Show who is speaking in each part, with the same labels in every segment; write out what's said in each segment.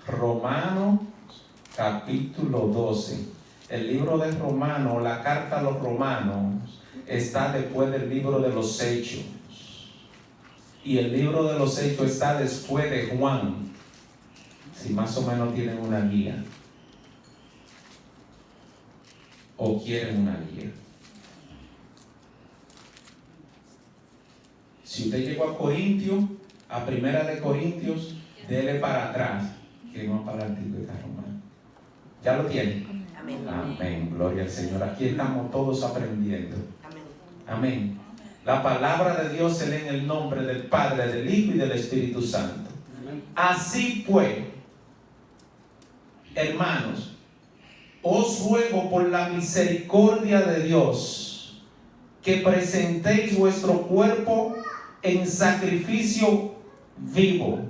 Speaker 1: Romanos capítulo 12. El libro de Romanos, la carta a los Romanos, está después del libro de los Hechos. Y el libro de los Hechos está después de Juan. Si más o menos tienen una guía. O quieren una guía. Si usted llegó a Corintios, a Primera de Corintios, dele para atrás. Que no para el Antigüedad Romana. ¿Ya lo tienen?
Speaker 2: Amén.
Speaker 1: Amén. Gloria al Señor. Aquí estamos todos aprendiendo.
Speaker 2: Amén.
Speaker 1: Amén. La palabra de Dios se lee en el nombre del Padre, del Hijo y del Espíritu Santo. Así pues, hermanos, os ruego por la misericordia de Dios que presentéis vuestro cuerpo en sacrificio vivo,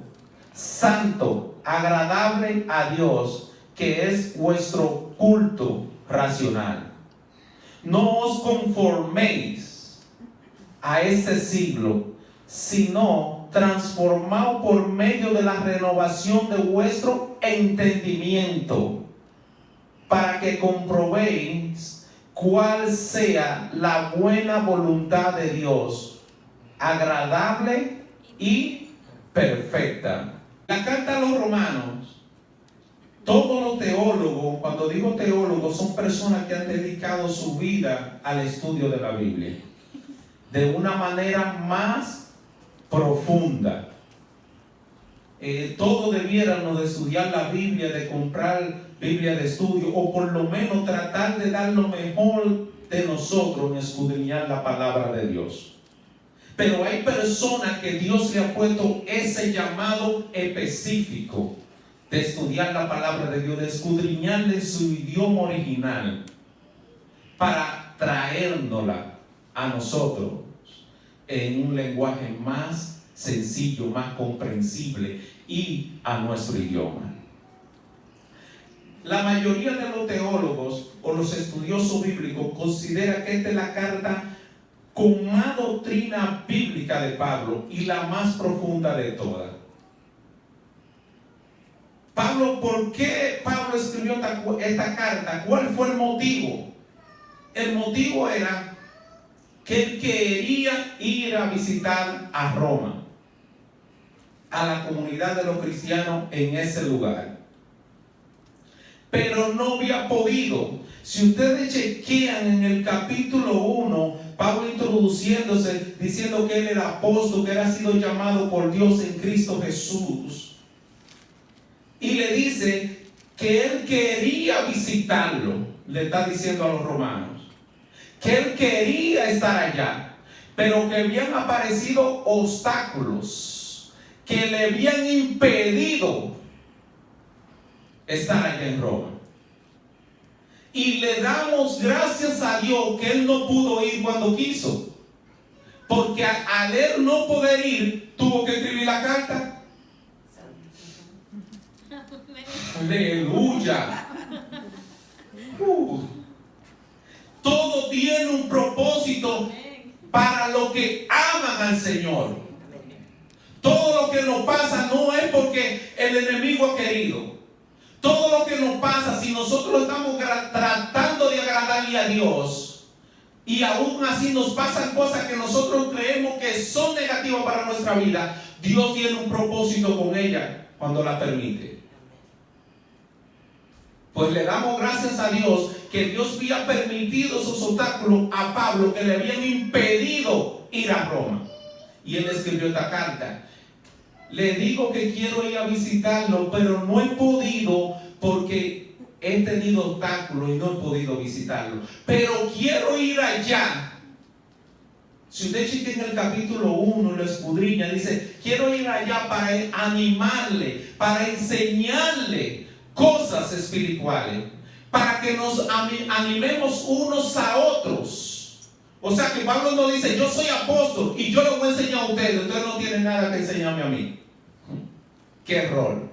Speaker 1: santo, agradable a Dios, que es vuestro culto racional. No os conforméis a este siglo, sino transformaos por medio de la renovación de vuestro entendimiento, para que comprobéis cuál sea la buena voluntad de Dios, agradable y perfecta. La carta a los Romanos, todos los teólogos, cuando digo teólogos, son personas que han dedicado su vida al estudio de la Biblia de una manera más profunda. Todos debiéramos de estudiar la Biblia, de comprar Biblia de estudio, o por lo menos tratar de dar lo mejor de nosotros en escudriñar la palabra de Dios. Pero hay personas que Dios le ha puesto ese llamado específico de estudiar la palabra de Dios, de escudriñarle su idioma original, para traérnosla a nosotros en un lenguaje más sencillo, más comprensible y a nuestro idioma. La mayoría de los teólogos o los estudiosos bíblicos consideran que esta es la carta con más doctrina bíblica de Pablo y la más profunda de todas. Pablo, ¿por qué Pablo escribió esta carta? ¿Cuál fue el motivo? El motivo era que él quería ir a visitar a Roma, a la comunidad de los cristianos en ese lugar, pero no había podido. Si ustedes chequean en el capítulo 1, Pablo introduciéndose, diciendo que él era apóstol, que era sido llamado por Dios en Cristo Jesús, y le dice que él quería visitarlo. Le está diciendo a los romanos que él quería estar allá, pero que habían aparecido obstáculos que le habían impedido estar allá en Roma. Y le damos gracias a Dios que él no pudo ir cuando quiso, porque al él no poder ir, tuvo que escribir la carta. Aleluya. Todo tiene un propósito para los que aman al Señor. Todo lo que nos pasa no es porque el enemigo ha querido. Todo lo que nos pasa, si nosotros estamos tratando de agradarle a Dios, y aún así nos pasan cosas que nosotros creemos que son negativas para nuestra vida, Dios tiene un propósito con ella cuando la permite. Pues le damos gracias a Dios que Dios había permitido esos obstáculos a Pablo que le habían impedido ir a Roma. Y él escribió esta carta. Le digo que quiero ir a visitarlo, pero no he podido porque he tenido obstáculos y no he podido visitarlo. Pero quiero ir allá. Si usted checa en el capítulo 1, lo escudriña, dice, quiero ir allá para animarle, para enseñarle cosas espirituales, para que nos animemos unos a otros. O sea que Pablo no dice, yo soy apóstol y yo lo voy a enseñar a ustedes, ustedes no tienen nada que enseñarme a mí. ¿Qué error?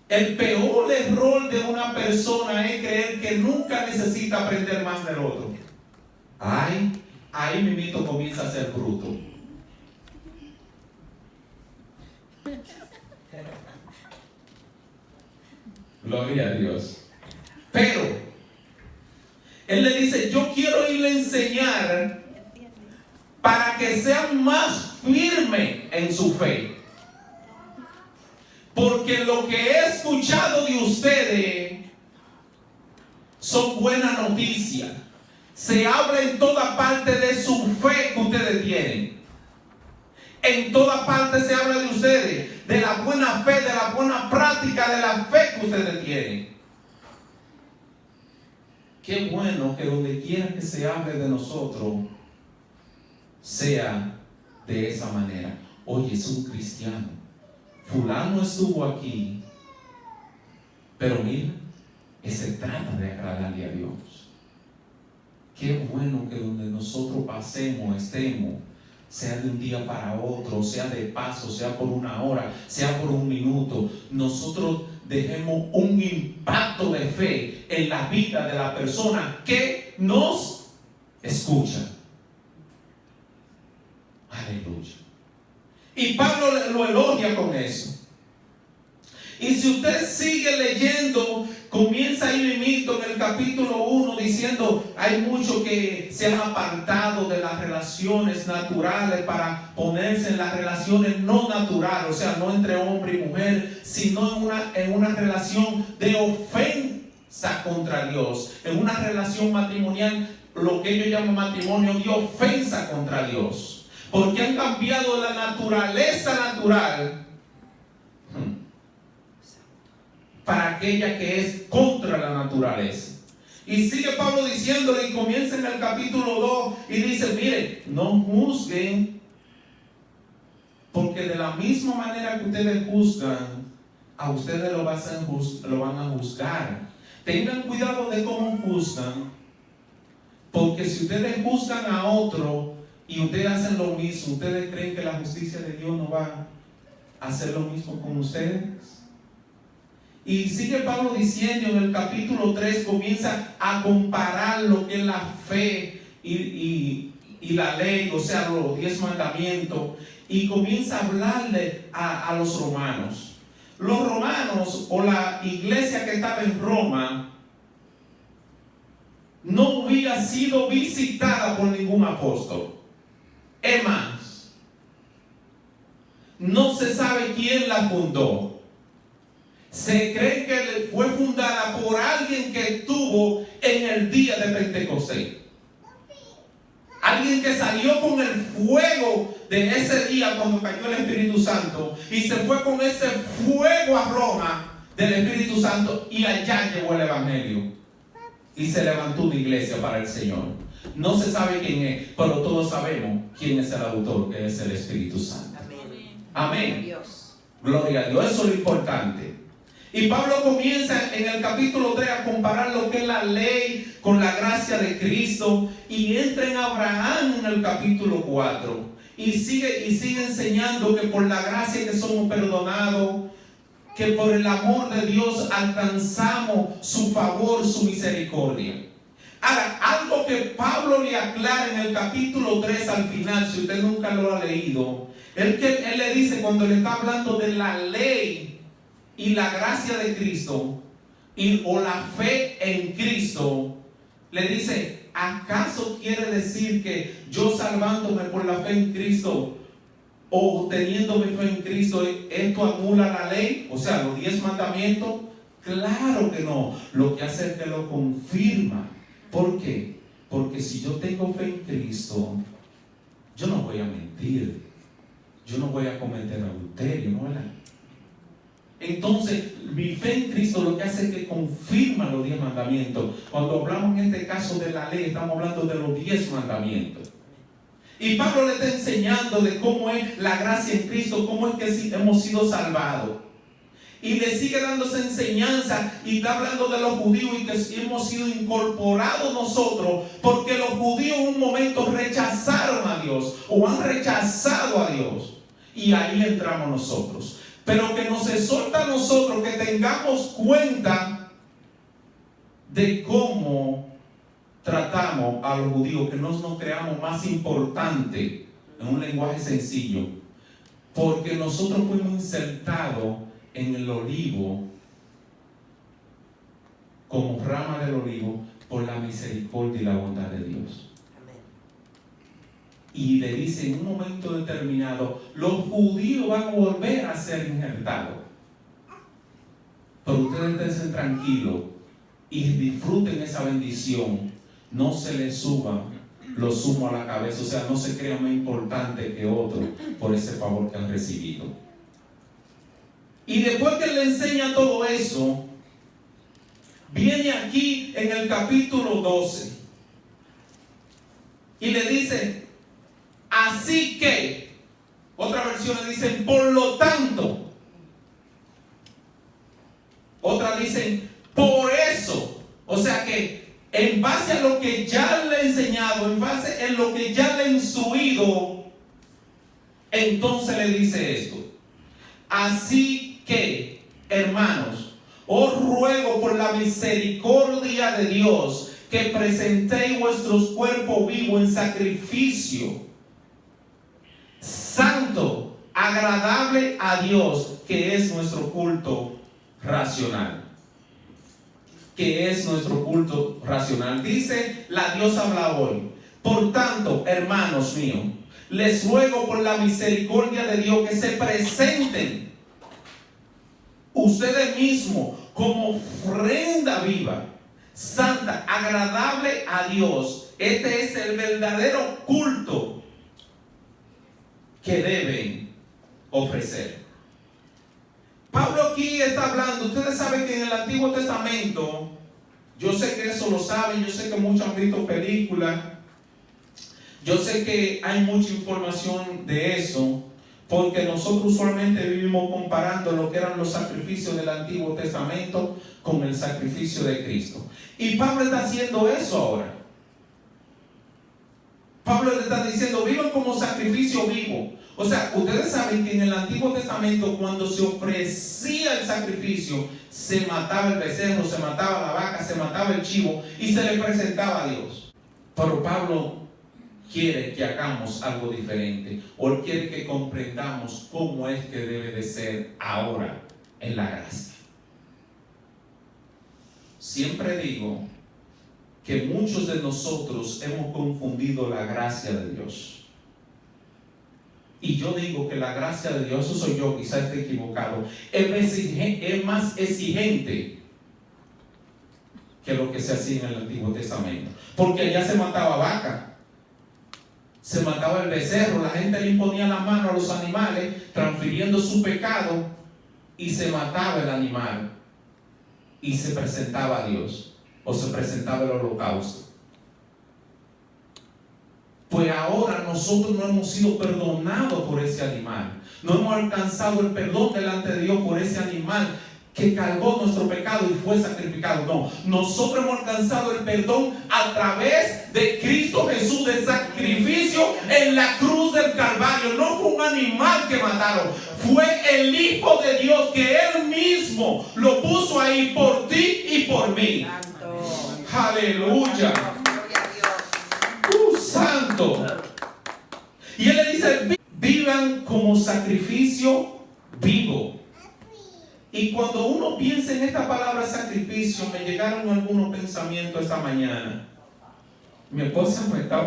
Speaker 1: El peor error de una persona es creer que nunca necesita aprender más del otro. Ahí mismo comienza a ser bruto. Gloria a Dios. Pero Él le dice, yo quiero irle a enseñar para que sean más firmes en su fe. Porque lo que he escuchado de ustedes son buenas noticias. Se habla en toda parte de su fe que ustedes tienen. En toda parte se habla de ustedes, de la buena fe, de la buena práctica de la fe que ustedes tienen. Qué bueno que donde quiera que se hable de nosotros, sea de esa manera. Oye, es un cristiano. Fulano estuvo aquí, pero mira, se trata de agradarle a Dios. Qué bueno que donde nosotros pasemos, estemos, sea de un día para otro, sea de paso, sea por una hora, sea por un minuto, nosotros dejemos un impacto de fe en la vida de la persona que nos escucha. Aleluya. Y Pablo lo elogia con eso. Y si usted sigue leyendo, comienza ahí mismo en el capítulo 1 diciendo, hay muchos que se han apartado de las relaciones naturales para ponerse en las relaciones no naturales, o sea, no entre hombre y mujer, sino en una relación de ofensa contra Dios, en una relación matrimonial, lo que ellos llaman matrimonio de ofensa contra Dios, porque han cambiado la naturaleza natural para aquella que es contra la naturaleza. Y sigue Pablo diciéndole, y comienza en el capítulo 2 y dice, miren, no juzguen, porque de la misma manera que ustedes juzgan, a ustedes lo van a juzgar. Tengan cuidado de cómo juzgan, porque si ustedes juzgan a otro y ustedes hacen lo mismo, ¿ustedes creen que la justicia de Dios no va a hacer lo mismo con ustedes? Y sigue Pablo diciendo en el capítulo 3, comienza a comparar lo que es la fe y la ley, o sea, los 10 mandamientos, y comienza a hablarle a los romanos. Los romanos, o la iglesia que estaba en Roma, no había sido visitada por ningún apóstol. Es más, no se sabe quién la fundó. Se cree que fue fundada por alguien que estuvo en el día de Pentecostés. Alguien que salió con el fuego de ese día cuando cayó el Espíritu Santo y se fue con ese fuego a Roma del Espíritu Santo y allá llevó el Evangelio. Y se levantó una iglesia para el Señor. No se sabe quién es, pero todos sabemos quién es el autor, que es el Espíritu Santo. Amén. Gloria a Dios. Eso es lo importante. Y Pablo comienza en el capítulo 3 a comparar lo que es la ley con la gracia de Cristo. Y entra en Abraham en el capítulo 4. Y sigue enseñando que por la gracia que somos perdonados, que por el amor de Dios alcanzamos su favor, su misericordia. Ahora, algo que Pablo le aclara en el capítulo 3 al final, si usted nunca lo ha leído, él le dice cuando le está hablando de la ley y la gracia de Cristo, o la fe en Cristo, le dice, ¿acaso quiere decir que yo salvándome por la fe en Cristo o teniendo mi fe en Cristo, esto anula la ley? O sea, los 10 mandamientos. Claro que no. Lo que hace es que lo confirma. ¿Por qué? Porque si yo tengo fe en Cristo, yo no voy a mentir, yo no voy a cometer adulterio, ¿no? Entonces, mi fe en Cristo lo que hace es que confirma los 10 mandamientos. Cuando hablamos en este caso de la ley, estamos hablando de los 10 mandamientos. Y Pablo le está enseñando de cómo es la gracia en Cristo, cómo es que hemos sido salvados. Y le sigue dando esa enseñanza y está hablando de los judíos y que hemos sido incorporados nosotros, porque los judíos en un momento rechazaron a Dios o han rechazado a Dios. Y ahí entramos nosotros. Pero que nos exhorta a nosotros que tengamos cuenta de cómo tratamos a los judíos, que no nos creamos más importante en un lenguaje sencillo, porque nosotros fuimos insertados en el olivo como rama del olivo por la misericordia y la bondad de Dios. Y le dice en un momento determinado, los judíos van a volver a ser injertados. Pero ustedes estén tranquilos y disfruten esa bendición. No se les suban los humos a la cabeza, o sea, no se crean más importante que otro por ese favor que han recibido. Y después que le enseña todo eso, viene aquí en el capítulo 12 y le dice, así que, otra versión le dice, por lo tanto, otra dicen, por eso. O sea que en base a lo que ya le he enseñado, en base en lo que ya le he instruido, entonces le dice esto. Así que, hermanos, os ruego por la misericordia de Dios que presentéis vuestros cuerpos vivos en sacrificio santo, agradable a Dios, que es nuestro culto racional. Que es nuestro culto racional. Dice la Dios habla hoy. Por tanto, hermanos míos, les ruego por la misericordia de Dios que se presenten ustedes mismos como ofrenda viva, santa, agradable a Dios. Este es el verdadero culto que deben ofrecer. Pablo aquí está hablando. Ustedes saben que en el Antiguo Testamento, yo sé que eso lo saben, yo sé que muchos han visto películas, yo sé que hay mucha información de eso, porque nosotros usualmente vivimos comparando lo que eran los sacrificios del Antiguo Testamento con el sacrificio de Cristo. Y Pablo está haciendo eso ahora. Pablo le está diciendo, vivan como sacrificio vivo. O sea, ustedes saben que en el Antiguo Testamento, cuando se ofrecía el sacrificio, se mataba el becerro, se mataba la vaca, se mataba el chivo y se le presentaba a Dios. Pero Pablo quiere que hagamos algo diferente, o él quiere que comprendamos cómo es que debe de ser ahora en la gracia. Siempre digo que muchos de nosotros hemos confundido la gracia de Dios. Y yo digo que la gracia de Dios, eso soy yo, quizás esté equivocado, es más exigente que lo que se hacía en el Antiguo Testamento. Porque allá se mataba vaca, se mataba el becerro, la gente le imponía la mano a los animales, transfiriendo su pecado, y se mataba el animal, y se presentaba a Dios, o se presentaba el holocausto. Pues ahora nosotros no hemos sido perdonados por ese animal. No hemos alcanzado el perdón delante de Dios por ese animal que cargó nuestro pecado y fue sacrificado. No, nosotros hemos alcanzado el perdón a través de Cristo Jesús, de sacrificio en la cruz del Calvario. No fue un animal que mataron, fue el Hijo de Dios que Él mismo lo puso ahí por ti y por mí. Aleluya. Santo. Y él le dice, vivan como sacrificio vivo. Y cuando uno piensa en esta palabra sacrificio, me llegaron algunos pensamientos esta mañana. Mi esposa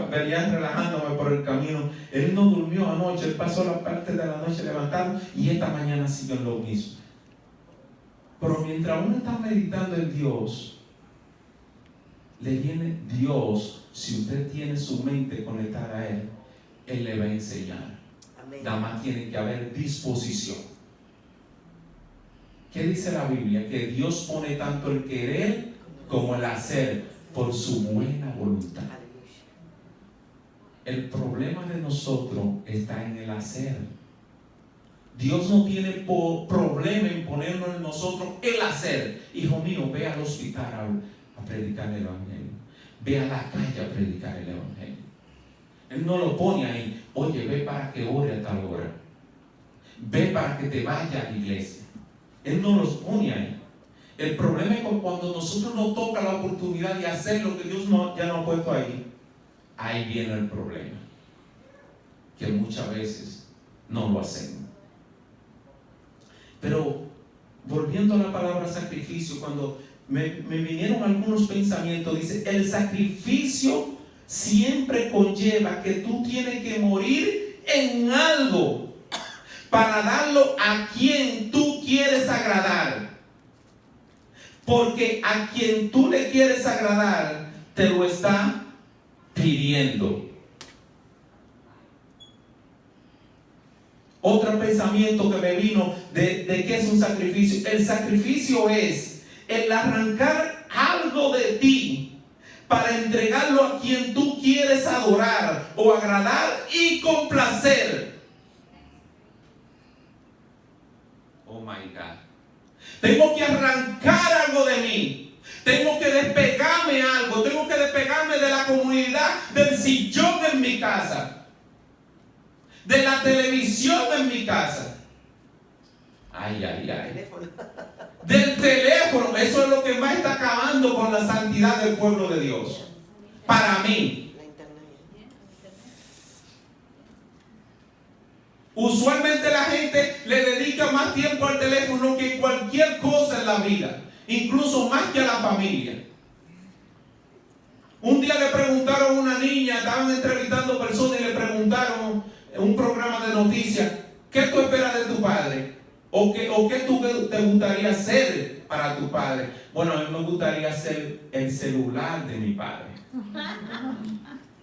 Speaker 1: venía relajándome por el camino. Él no durmió anoche, él pasó la parte de la noche levantado y esta mañana siguió en lo mismo. Pero mientras uno está meditando en Dios, le viene Dios. Si usted tiene su mente conectada a Él, Él le va a enseñar. Amén. Nada más tiene que haber disposición. ¿Qué dice la Biblia? Que Dios pone tanto el querer como el hacer por su buena voluntad. El problema de nosotros está en el hacer. Dios no tiene problema en ponernos en nosotros el hacer. Hijo mío, ve al hospital a predicar el evangelio. Ve a la calle a predicar el evangelio. Él no lo pone ahí. Oye, ve para que ore a tal hora. Ve para que te vaya a la iglesia. Él no los pone ahí. El problema es que cuando nosotros nos toca la oportunidad de hacer lo que Dios ya nos ha puesto ahí, ahí viene el problema. Que muchas veces no lo hacemos. Pero volviendo a la palabra sacrificio, cuando me vinieron algunos pensamientos. Dice, el sacrificio siempre conlleva que tú tienes que morir en algo para darlo a quien tú quieres agradar. Porque a quien tú le quieres agradar, te lo está pidiendo. Otro pensamiento que me vino de qué es un sacrificio. El sacrificio es el arrancar algo de ti para entregarlo a quien tú quieres adorar o agradar y complacer. Oh my God. Tengo que arrancar algo de mí. Tengo que despegarme algo. Tengo que despegarme de la comunidad, del sillón en mi casa, de la televisión en mi casa. Ay, ay, ay. Del teléfono. Eso es lo que más está acabando con la santidad del pueblo de Dios. Para mí. Usualmente la gente le dedica más tiempo al teléfono que cualquier cosa en la vida. Incluso más que a la familia. Un día le preguntaron a una niña, estaban entrevistando personas y le preguntaron en un programa de noticias, ¿qué tú esperas de tu padre? ¿O qué tú te gustaría ser para tu padre? Bueno, a mí me gustaría ser el celular de mi padre.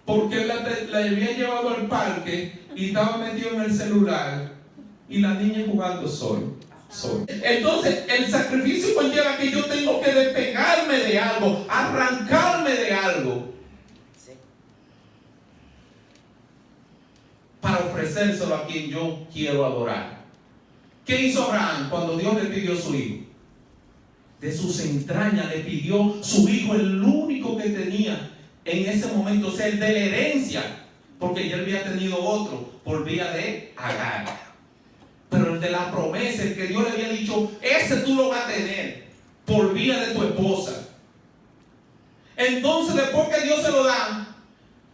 Speaker 1: Porque la había llevado al parque y estaba metido en el celular y la niña jugando sol. Entonces, el sacrificio conlleva que yo tengo que despegarme de algo, arrancarme de algo, para ofrecérselo a quien yo quiero adorar. ¿Qué hizo Abraham cuando Dios le pidió su hijo? De sus entrañas le pidió su hijo, el único que tenía en ese momento, o sea, el de la herencia, porque ya había tenido otro por vía de Agar. Pero el de la promesa, el que Dios le había dicho, ese tú lo vas a tener por vía de tu esposa. Entonces, después que Dios se lo da,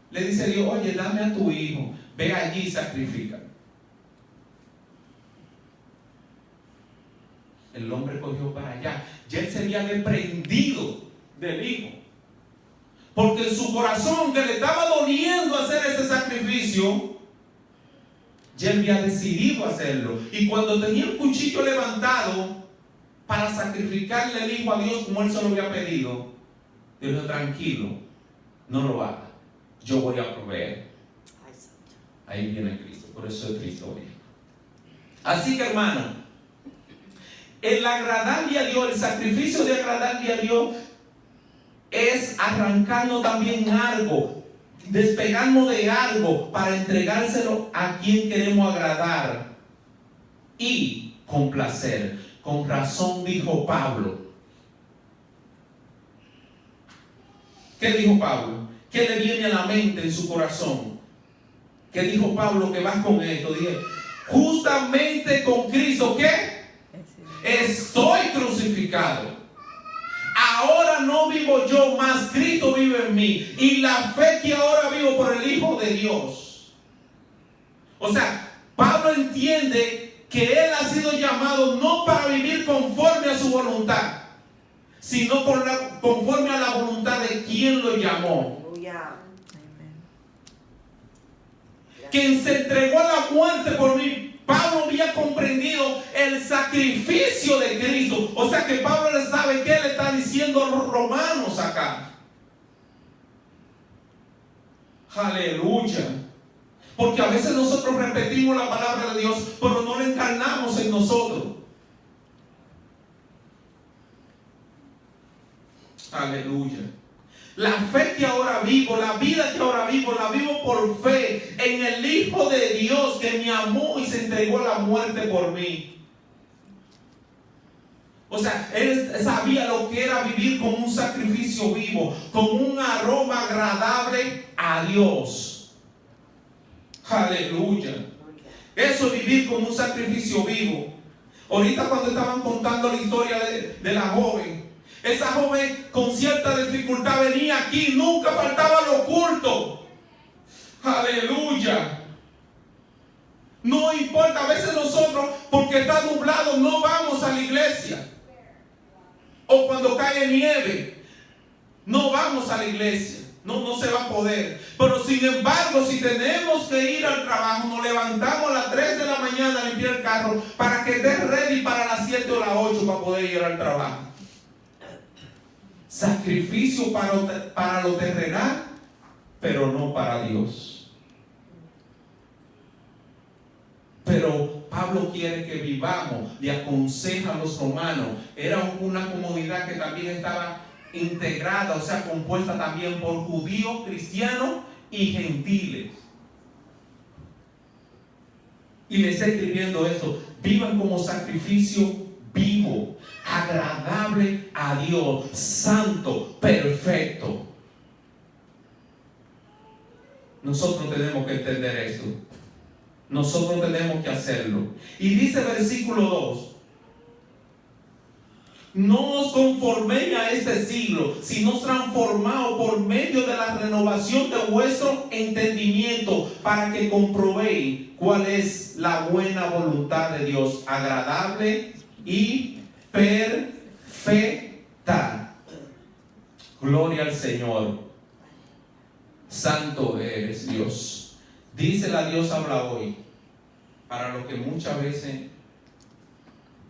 Speaker 1: le dice Dios, oye, dame a tu hijo, ve allí y sacrifica. El hombre cogió para allá. Ya él se había desprendido del hijo, porque en su corazón, que le estaba doliendo hacer ese sacrificio, ya él había decidido hacerlo. Y cuando tenía el cuchillo levantado para sacrificarle el hijo a Dios como él se lo había pedido, Dios dijo, tranquilo, no lo haga, yo voy a proveer. Ahí viene Cristo, por eso es Cristo hoy. Así que, hermano, el agradarle a Dios, el sacrificio de agradarle a Dios es arrancarnos también algo, despegarnos de algo para entregárselo a quien queremos agradar y complacer. Con razón dijo Pablo. ¿Qué dijo Pablo? ¿Qué le viene a la mente en su corazón? ¿Qué dijo Pablo que va con esto? Dije, justamente con Cristo, ¿qué? Estoy crucificado. Ahora no vivo yo, mas Cristo vive en mí. Y la fe que ahora vivo por el Hijo de Dios. O sea, Pablo entiende que él ha sido llamado no para vivir conforme a su voluntad, sino conforme a la voluntad de quien lo llamó. Quien se entregó a la muerte por mí. Pablo había comprendido el sacrificio de Cristo. O sea que Pablo le sabe qué le está diciendo a los romanos acá. Aleluya. Porque a veces nosotros repetimos la palabra de Dios, pero no la encarnamos en nosotros. Aleluya. La fe que ahora vivo, la vida que ahora vivo, la vivo por fe en el Hijo de Dios que me amó y se entregó a la muerte por mí. O sea, él sabía lo que era vivir con un sacrificio vivo, con un aroma agradable a Dios. Aleluya. Eso es vivir con un sacrificio vivo. Ahorita cuando estaban contando la historia de la joven, esa joven con cierta dificultad venía aquí, nunca faltaba lo oculto. Aleluya. No importa, a veces nosotros, porque está nublado, no vamos a la iglesia. O cuando cuando cae nieve no vamos a la iglesia. No se va a poder. Pero sin embargo, si tenemos que ir al trabajo, nos levantamos a las 3 de la mañana a limpiar el carro para que esté ready para las 7 o las 8 para poder ir al trabajo. Sacrificio para lo terrenal, pero no para Dios. Pero Pablo quiere que vivamos, le aconseja a los romanos. Era una comunidad que también estaba integrada, o sea, compuesta también por judíos, cristianos y gentiles. Y le está escribiendo esto: vivan como sacrificio vivo, agradable a Dios, santo, perfecto. Nosotros tenemos que entender esto. Nosotros tenemos que hacerlo. Y dice versículo 2: no os conforméis a este siglo, sino transformaos por medio de la renovación de vuestro entendimiento, para que comprobéis cuál es la buena voluntad de Dios, agradable y perfecta. Gloria al Señor. Santo eres, Dios. Dice la Dios habla hoy, para lo que muchas veces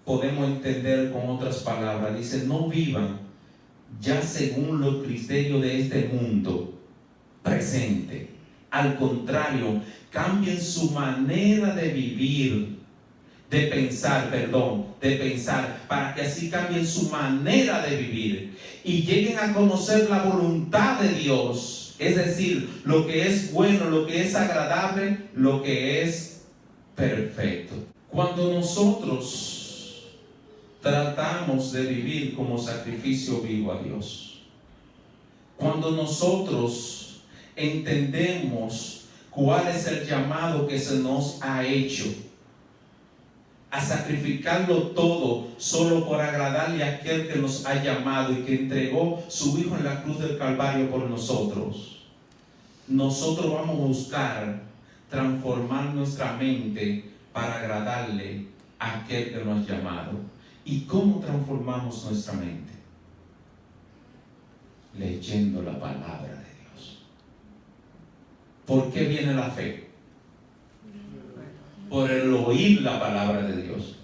Speaker 1: podemos entender con otras palabras. Dice: no vivan ya según los criterios de este mundo presente. Al contrario, cambien su manera de vivir, de pensar, para que así cambien su manera de vivir y lleguen a conocer la voluntad de Dios, es decir, lo que es bueno, lo que es agradable, lo que es perfecto. Cuando nosotros tratamos de vivir como sacrificio vivo a Dios, cuando nosotros entendemos cuál es el llamado que se nos ha hecho, a sacrificarlo todo solo por agradarle a aquel que nos ha llamado y que entregó su Hijo en la cruz del Calvario por nosotros, nosotros vamos a buscar transformar nuestra mente para agradarle a aquel que nos ha llamado. ¿Y cómo transformamos nuestra mente? Leyendo la palabra de Dios. ¿Por qué viene la fe? Por el oír la palabra de Dios.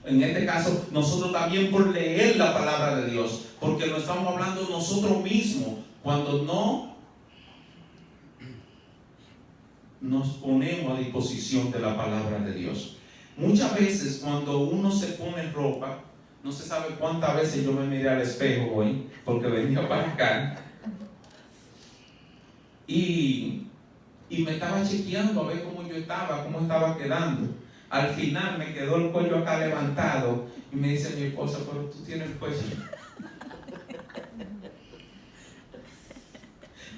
Speaker 1: En este caso, nosotros también por leer la palabra de Dios, porque no estamos hablando nosotros mismos cuando no nos ponemos a disposición de la palabra de Dios. Muchas veces cuando uno se pone ropa, no se sabe cuántas veces yo me miré al espejo hoy, porque venía para acá y me estaba chequeando a ver cómo estaba quedando. Al final me quedó el cuello acá levantado y me dice mi esposa: pero tú tienes el cuello.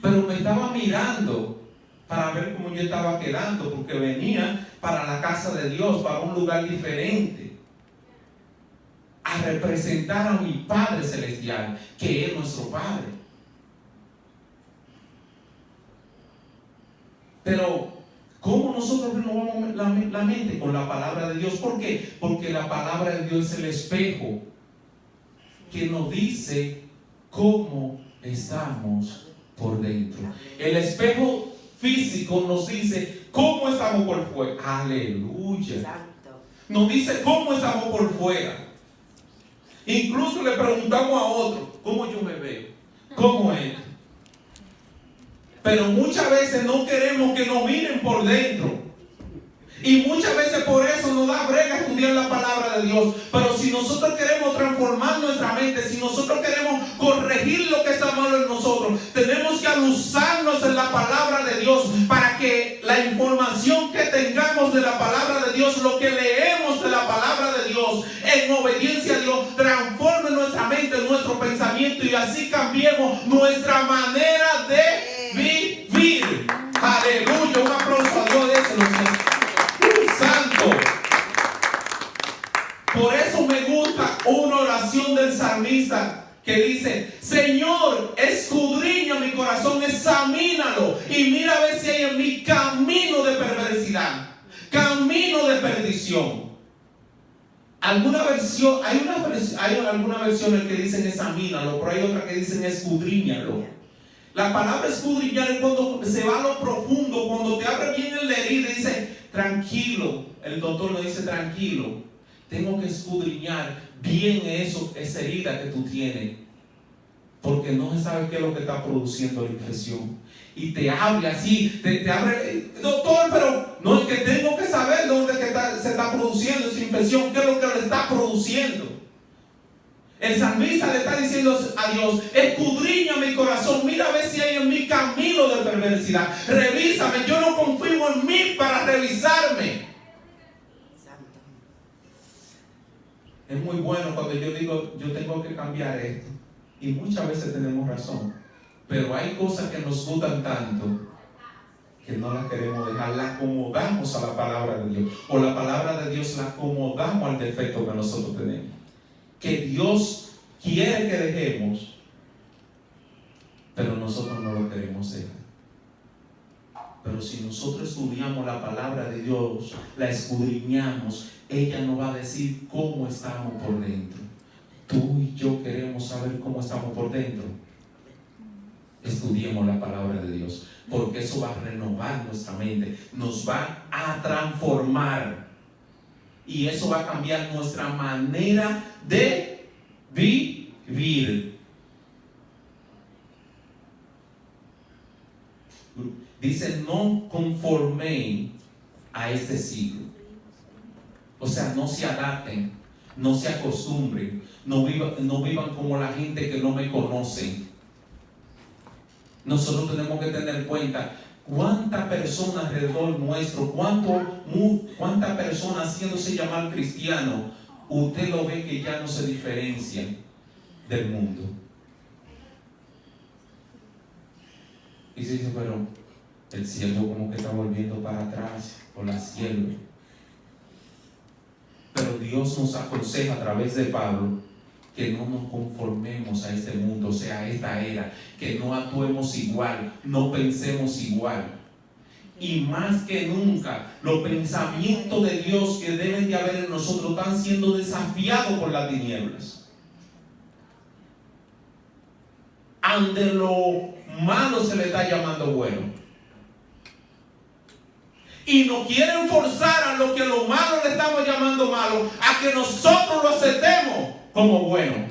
Speaker 1: Pero me estaba mirando para ver cómo yo estaba quedando, porque venía para la casa de Dios, para un lugar diferente, a representar a mi Padre Celestial, que es nuestro Padre. Pero ¿cómo nosotros renovamos la mente? Con la palabra de Dios. ¿Por qué? Porque la palabra de Dios es el espejo que nos dice cómo estamos por dentro. El espejo físico nos dice cómo estamos por fuera. Aleluya. Nos dice cómo estamos por fuera. Incluso le preguntamos a otro: ¿cómo yo me veo? ¿Cómo es? Pero muchas veces no queremos que nos miren por dentro. Y muchas veces por eso nos da brega estudiar la palabra de Dios. Pero si nosotros queremos transformar nuestra mente, si nosotros queremos corregir lo que está malo en nosotros, tenemos que alusarnos en la palabra de Dios, para que la información que tengamos de la palabra de Dios, lo que leemos de la palabra de Dios, en obediencia a Dios, transforme nuestra mente, nuestro pensamiento, y así cambiemos nuestra manera de vivir. Aleluya. Un aplauso a Dios de eso. Santo. Por eso me gusta una oración del salmista que dice: Señor, escudriña mi corazón, examínalo y mira a ver si hay en mí camino de perversidad, camino de perdición. Hay algunas versiones que dicen examínalo, pero hay otras que dicen escudriñalo. La palabra escudriñar es cuando se va a lo profundo, cuando te abre bien la herida y dice, tranquilo. El doctor le dice, tranquilo, tengo que escudriñar bien esa herida que tú tienes, porque no se sabe qué es lo que está produciendo la infección. Y te abre así, te abre, doctor, pero no es que tengo que saber dónde se está produciendo esa infección, qué es lo que le está produciendo. El salmista le está diciendo a Dios, escudriña mi corazón, mira a ver si hay en mí camino de perversidad, revísame, yo no confío en mí para revisarme. Es muy bueno cuando yo digo, yo tengo que cambiar esto, y muchas veces tenemos razón, pero hay cosas que nos gustan tanto que no las queremos dejar, la acomodamos a la palabra de Dios, o la palabra de Dios la acomodamos al defecto que nosotros tenemos, que Dios quiere que dejemos, pero nosotros no lo queremos dejar. Pero si nosotros estudiamos la palabra de Dios, la escudriñamos, ella nos va a decir cómo estamos por dentro. Tú y yo queremos saber cómo estamos por dentro. Estudiemos la palabra de Dios, porque eso va a renovar nuestra mente, nos va a transformar, y eso va a cambiar nuestra manera de vivir. Dice, no conforméis a este siglo. O sea, no se adapten, no se acostumbren, no vivan como la gente que no me conoce. Nosotros tenemos que tener en cuenta cuántas personas alrededor nuestro, cuántas personas haciéndose llamar cristiano, usted lo ve que ya no se diferencian del mundo. Y se dice, pero el cielo como que está volviendo para atrás, o la sierva. Pero Dios nos aconseja a través de Pablo que no nos conformemos a este mundo, o sea, a esta era, que no actuemos igual, no pensemos igual. Y más que nunca, los pensamientos de Dios que deben de haber en nosotros están siendo desafiados por las tinieblas. Ante lo malo se le está llamando bueno. Y nos quieren forzar a lo que lo malo le estamos llamando malo, a que nosotros lo aceptemos como bueno.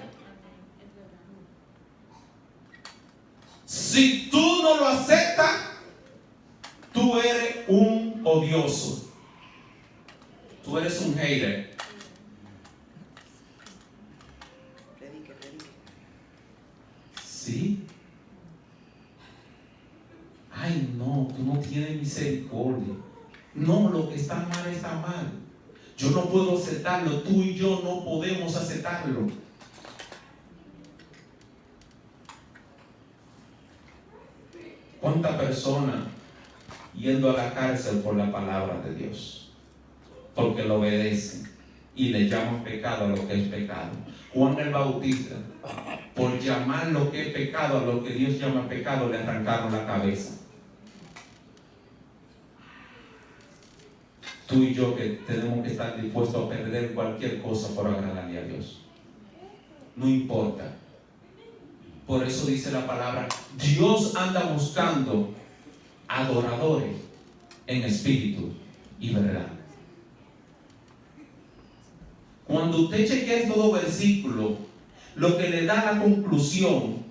Speaker 1: Si tú no lo aceptas, tú eres un odioso. Tú eres un hater. ¿Sí? Ay, no, tú no tienes misericordia. No, lo que está mal está mal. Yo no puedo aceptarlo, tú y yo no podemos aceptarlo. ¿Cuántas personas yendo a la cárcel por la palabra de Dios? Porque lo obedecen y le llaman pecado a lo que es pecado. Juan el Bautista, por llamar lo que es pecado a lo que Dios llama pecado, le arrancaron la cabeza. Tú y yo que tenemos que estar dispuestos a perder cualquier cosa por agradarle a Dios. No importa. Por eso dice la palabra, Dios anda buscando adoradores en espíritu y verdad. Cuando usted chequea estos dos versículos, lo que le da la conclusión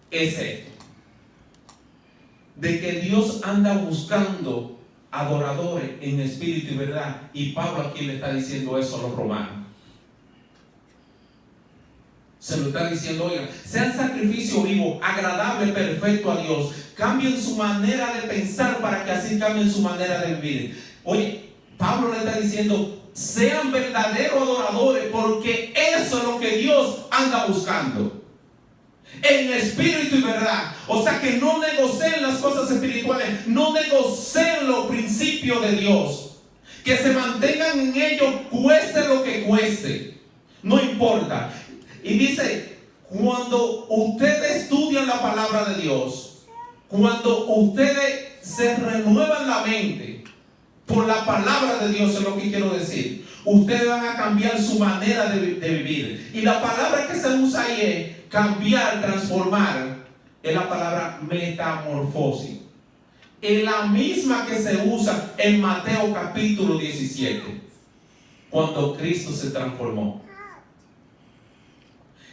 Speaker 1: es esto: de que Dios anda buscando adoradores en espíritu y verdad. Y Pablo aquí le está diciendo eso a los romanos. Se lo está diciendo, oigan, sean sacrificio vivo, agradable, perfecto a Dios. Cambien su manera de pensar para que así cambien su manera de vivir. Oye, Pablo le está diciendo, sean verdaderos adoradores, porque eso es lo que Dios anda buscando. En espíritu y verdad. O sea, que no negocien las cosas espirituales, no negocien los principios de Dios, que se mantengan en ellos, cueste lo que cueste, no importa. Y dice, cuando ustedes estudian la palabra de Dios, cuando ustedes se renuevan la mente por la palabra de Dios, es lo que quiero decir. Ustedes van a cambiar su manera de vivir. Y la palabra que se usa ahí es cambiar, transformar. Es la palabra metamorfosis. Es la misma que se usa en Mateo capítulo 17. Cuando Cristo se transformó.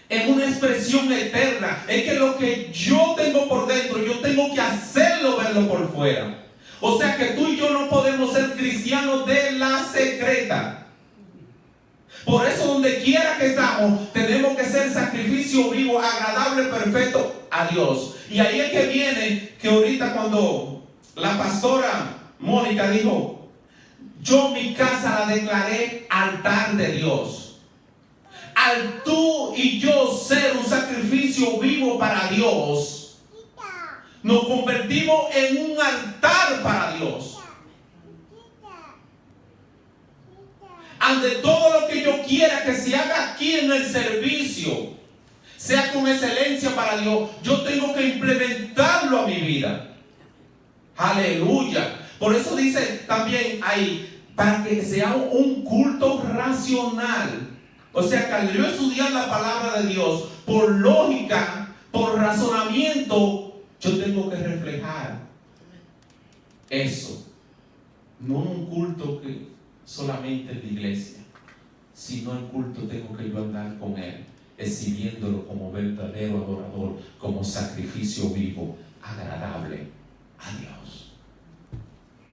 Speaker 1: Es una expresión eterna. Es que lo que yo tengo por dentro, yo tengo que hacerlo, verlo por fuera. O sea que tú y yo no podemos ser cristianos de la secreta. Por eso donde quiera que estamos, tenemos que ser sacrificio vivo, agradable, perfecto a Dios. Y ahí es que viene que ahorita cuando la pastora Mónica dijo, yo mi casa la declaré altar de Dios. Al tú y yo ser un sacrificio vivo para Dios, nos convertimos en un altar para Dios. Ante todo lo que yo quiera que se haga aquí en el servicio, sea con excelencia para Dios, yo tengo que implementarlo a mi vida. Aleluya. Por eso dice también ahí, para que sea un culto racional. O sea que al yo estudiar la palabra de Dios, por lógica, por razonamiento, yo tengo que reflejar eso. No un culto que solamente en la iglesia, sino el culto tengo que yo andar con Él, exhibiéndolo como verdadero adorador, como sacrificio vivo, agradable a Dios.